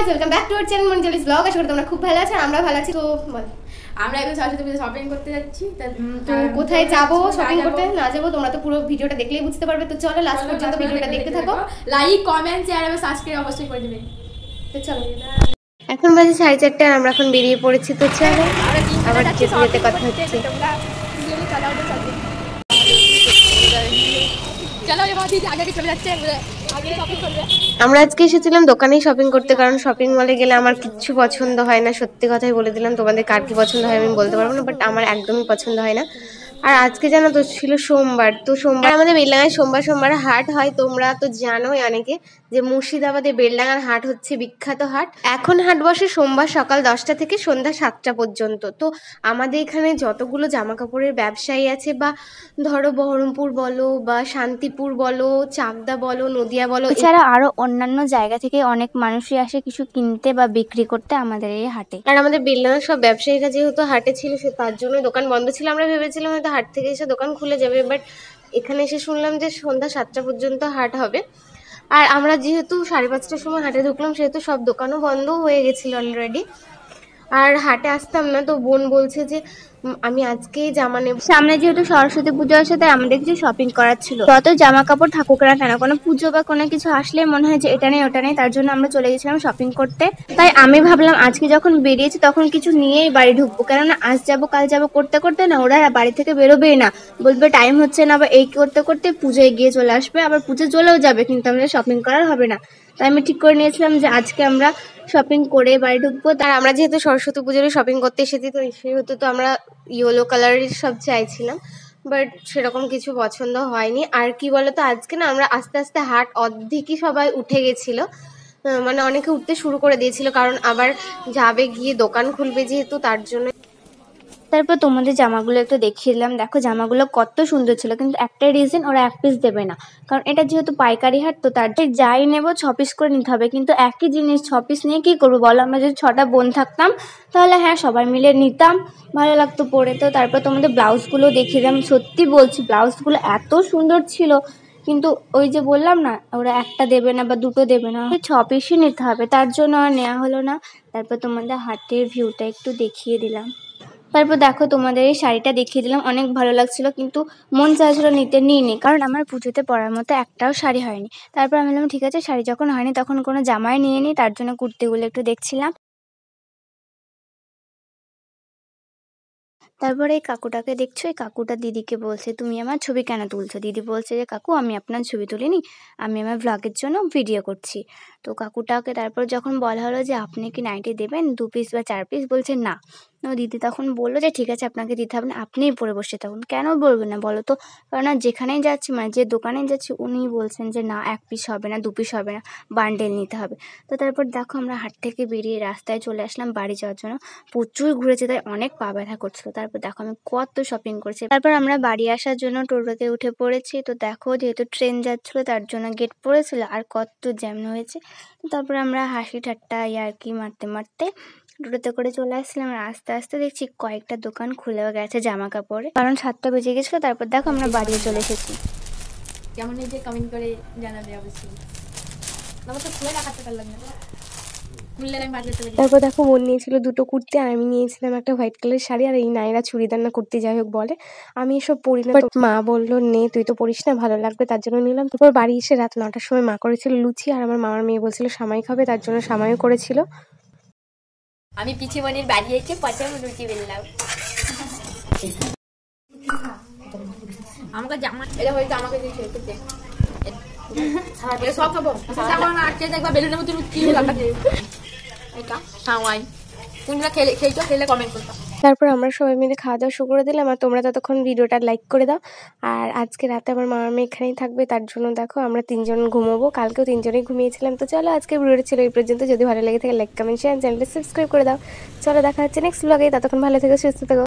Guys, welcome back to our channel মনিজলিস vlog. আশা করি তোমরা খুব ভালো আছো আর আমরা ভালো আছি। তো বল, আমরা এখন সরস্বতী পুজো শপিং করতে যাচ্ছি। তো কোথায় যাব শপিং করতে না যাব তোমরা তো পুরো ভিডিওটা দেখলেই বুঝতে পারবে। তো চলো লাস্ট পর্যন্ত ভিডিওটা দেখতে থাকো। লাইক, কমেন্ট, শেয়ার এবং সাবস্ক্রাইব অবশ্যই করে দিবেন। তো চলো, এখন বাজে 4:30 আর আমরা এখন বেরিয়ে পড়েছি। তো চলো আবার যেতে কথা হচ্ছে। আমরা আজকে এসেছিলাম দোকানেই শপিং করতে, কারণ শপিং মলে গেলে আমার কিচ্ছু পছন্দ হয় না। সত্যি কথাই বলে দিলাম, তোমাদের কার কি পছন্দ হয় আমি বলতে পারবো না, বাট আমার একদমই পছন্দ হয় না। আর আজকে জানো তো ছিল সোমবার, তো সোমবার আমাদের বেলডাঙায় সোমবার হাট হয়। তোমরা তো জানোই অনেকে যে মুর্শিদাবাদে বেলডাঙার হাট হচ্ছে বিখ্যাত হাট। এখন হাট বসে সোমবার সকাল 10টা থেকে সন্ধ্যা 7টা পর্যন্ত। তো আমাদের এখানে যতগুলো জামা কাপড়ের ব্যবসায়ী আছে, বা ধরো বহরমপুর বলো বা শান্তিপুর বলো, চাকদা বলো, নদিয়া বলো, এছাড়া আরো অন্যান্য জায়গা থেকে অনেক মানুষই আসে কিছু কিনতে বা বিক্রি করতে আমাদের এই হাটে। আর আমাদের বেলডাঙার সব ব্যবসায়ীরা যেহেতু হাটে ছিল, সে তার জন্য দোকান বন্ধ ছিল। আমরা ভেবেছিলাম হয়তো হাট থেকে এসে দোকান খুলে যাবে, বাট এখানে এসে শুনলাম যে সন্ধ্যা 7টা পর্যন্ত হাট হবে। আর আমরা যেহেতু 5:30টার সময় হাটে ঢুকলাম, সেহেতু সব দোকানও বন্ধ হয়ে গেছিল অলরেডি। আর হাটে আসতাম না, তো বোন বলছে যে আমি আজকেই জামা নেব। সামনে যেহেতু সরস্বতী পুজো আসে, তাই আমাদের কিছু শপিং করার ছিল। যত জামা কাপড় থাকুক না কেন, কোনো পুজো বা কোনো কিছু আসলে মনে হয় যে এটা নেই ওটা নেই, তার জন্য আমরা চলে গেছিলাম শপিং করতে। তাই আমি ভাবলাম আজকে যখন বেরিয়েছি তখন কিছু নিয়েই বাড়ি ঢুকবো, কেননা আজ যাবো কাল যাবো করতে করতে না ওরা বাড়ি থেকে বেরোবেই না, বলবে টাইম হচ্ছে না, বা এই করতে করতে পুজোয় গিয়ে চলে আসবে, আবার পুজো চলেও যাবে, কিন্তু আমাদের শপিং করার হবে না। তাই আমি ঠিক করে নিয়েছিলাম যে আজকে আমরা শপিং করে বাড়ি ঢুকবো। আর আমরা যেহেতু সরস্বতী পুজোর শপিং করতে এসেছি, তো সেহেতু তো আমরা ইয়েলো কালারের সব চাইছিলাম, বাট সেরকম কিছু পছন্দ হয়নি। আর কি বলতো, আজকে না আমরা আস্তে আস্তে হাট অর্ধেকই সবাই উঠে গেছিলো, মানে অনেকে উঠতে শুরু করে দিয়েছিল, কারণ আবার যাবে গিয়ে দোকান খুলবে যেহেতু, তার জন্য। তারপর তোমাদের জামাগুলো একটু দেখিয়ে দিলাম। দেখো জামাগুলো কত সুন্দর ছিল, কিন্তু একটাই রিজন, ওরা 1 পিস দেবে না, কারণ এটা যেহেতু পাইকারি হাট, তো তার যাই নেবো 6 পিস করে নিতে হবে। কিন্তু একই জিনিস 6 পিস নিয়ে কি করবো বলো? আমরা যদি 6টা বোন থাকতাম তাহলে হ্যাঁ সবাই মিলে নিতাম, ভালো লাগতো পরে। তো তারপর তোমাদের ব্লাউজগুলো দেখিয়ে দিলাম। সত্যি বলছি ব্লাউজগুলো এত সুন্দর ছিল, কিন্তু ওই যে বললাম না ওরা একটা দেবে না বা দুটো দেবে না, 6 পিসই নিতে হবে, তার জন্য আর নেওয়া হলো না। তারপর তোমাদের হাটের ভিউটা একটু দেখিয়ে দিলাম। তারপর দেখো তোমাদের এই শাড়িটা দেখিয়ে দিলাম, অনেক ভালো লাগছিল, কিন্তু মন চাইছিল নিতে, নিইনি, কারণ আমার পুজোতে পরার মতো একটাও শাড়ি হয়নি। তারপর আমি বললাম ঠিক আছে, শাড়ি যখন হয়নি তখন কোনো জামাই নিয়ে নিই, তার জন্য কুর্তিগুলো একটু দেখছিলাম। তারপরে এই কাকুটাকে দেখছো, এই কাকুটা দিদিকে বলছে তুমি আমার ছবি কেন তুলছো? দিদি বলছে যে কাকু আমি আপনার ছবি তুলিনি, আমি আমার ভ্লগের জন্য ভিডিও করছি। তো কাকুটাকে তারপর যখন বলা হলো যে আপনি কি নাইটি দেবেন 2 পিস বা 4 পিস, বলছে না। তো দিদি তখন বললো যে ঠিক আছে আপনাকে দিতে হবে না, আপনিই পরে বসে থাকুন। কেন বলবেন না বলো তো? কারণ যেখানেই যাচ্ছি, মানে যে দোকানেই যাচ্ছি, উনি বলছেন যে না 1 পিস হবে না, 2 পিস হবে না, বান্ডেল নিতে হবে। তো তারপর দেখো আমরা হাট থেকে বেরিয়ে রাস্তায় চলে আসলাম বাড়ি যাওয়ার জন্য। প্রচুর ঘুরেছে, তাই অনেক পা ব্যথা করছিল। তারপর দেখো আমি কত শপিং করছি। তারপর আমরা বাড়ি আসার জন্য টোটোতে উঠে পড়েছি। তো দেখো যেহেতু ট্রেন যাচ্ছিলো তার জন্য গেট পড়েছিল আর কত জ্যাম হয়েছে। তারপর আমরা হাসি ঠাট্টা ইয়ার্কি মারতে মারতে টোটোতে করে চলে আসছিলাম। আস্তে আস্তে দেখছি কয়েকটা দোকান খুলেও গেছে জামা কাপড়ে, কারণ 7টা বেজে গেছিলো। তারপর দেখো আমরা বাড়িও চলে এসেছি। কেমন হয়েছে কমেন্ট করে জানাবে অবশ্যই। আমার তো খুলে রাখাতে পারলাম না, খুললে আমি বাজাতে পারি। তারপর দেখো বোন নিয়েছিল 2টো কুর্তি, আর আমি নিয়েছিলাম একটা হোয়াইট কালারের শাড়ি। আর এই নাইরা চুড়িদার না কুর্তি যাই হোক বলে, আমি এসব পরি না, বাট মা বললো নে তুই তো পরিস না, ভালো লাগবে, তার জন্য নিলাম। তারপর বাড়ি এসে রাত 9টার সময় মা করেছিল লুচি, আর আমার মামার মেয়ে বলছিল সামাই খাবে, তার জন্য সামাইও করেছিল। আমি পিছিমণির বাড়ি এসে পচা লুচি বেললাম। আমাকে জামা এটা হয়তো আমাকে দিয়ে শেয়ার করতে সব খাবো আজকে দেখবা বেলুনের মধ্যে কি লাগাতে এটা সাওয়াই কোনটা খেয়েছো খেলে কমেন্ট করবা। তারপর আমরা সবাই মিলে খাওয়া দাওয়া শুরু করে দিলাম, আর তোমরা ততক্ষণ ভিডিওটা লাইক করে দাও। আর আজকে রাতে আমার মামার মেয়ে এখানেই থাকবে, তার জন্য দেখো আমরা 3জন ঘুমোবো, কালকেও 3জনেই ঘুমিয়েছিলাম। তো চলো আজকে ভিডিওটা ছিল এই পর্যন্ত। যদি ভালো লেগে থাকে লাইক কমেন্ট শেয়ার, চ্যানেলটা সাবস্ক্রাইব করে দাও। চলো দেখা হচ্ছে নেক্সট ব্লগে, ততক্ষণ ভালো থেকো, সুস্থ থেকো।